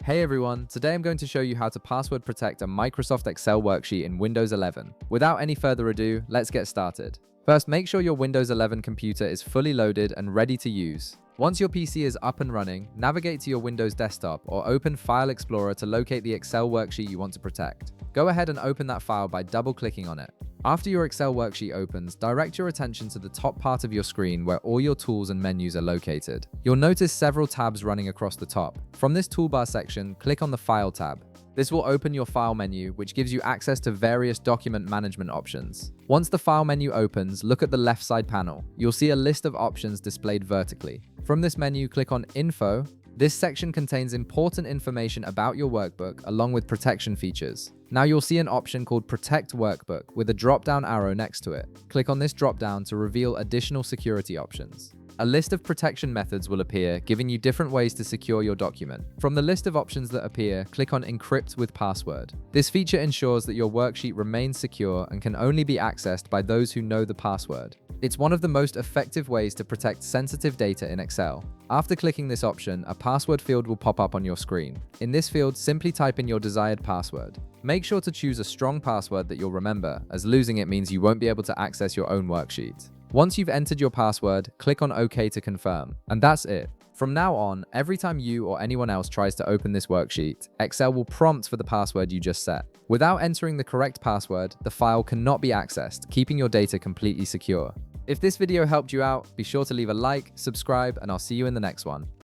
Hey everyone, today I'm going to show you how to password protect a Microsoft Excel worksheet in Windows 11. Without any further ado, let's get started. First, make sure your Windows 11 computer is fully loaded and ready to use. Once your PC is up and running, navigate to your Windows desktop or open File Explorer to locate the Excel worksheet you want to protect. Go ahead and open that file by double-clicking on it. After your Excel worksheet opens, direct your attention to the top part of your screen where all your tools and menus are located. You'll notice several tabs running across the top. From this toolbar section, click on the File tab. This will open your File menu, which gives you access to various document management options. Once the File menu opens, look at the left side panel. You'll see a list of options displayed vertically. From this menu, click on Info. This section contains important information about your workbook along with protection features. Now you'll see an option called Protect Workbook with a drop-down arrow next to it. Click on this drop-down to reveal additional security options. A list of protection methods will appear, giving you different ways to secure your document. From the list of options that appear, click on Encrypt with Password. This feature ensures that your worksheet remains secure and can only be accessed by those who know the password. It's one of the most effective ways to protect sensitive data in Excel. After clicking this option, a password field will pop up on your screen. In this field, simply type in your desired password. Make sure to choose a strong password that you'll remember, as losing it means you won't be able to access your own worksheet. Once you've entered your password, click on OK to confirm. And that's it. From now on, every time you or anyone else tries to open this worksheet, Excel will prompt for the password you just set. Without entering the correct password, the file cannot be accessed, keeping your data completely secure. If this video helped you out, be sure to leave a like, subscribe, and I'll see you in the next one.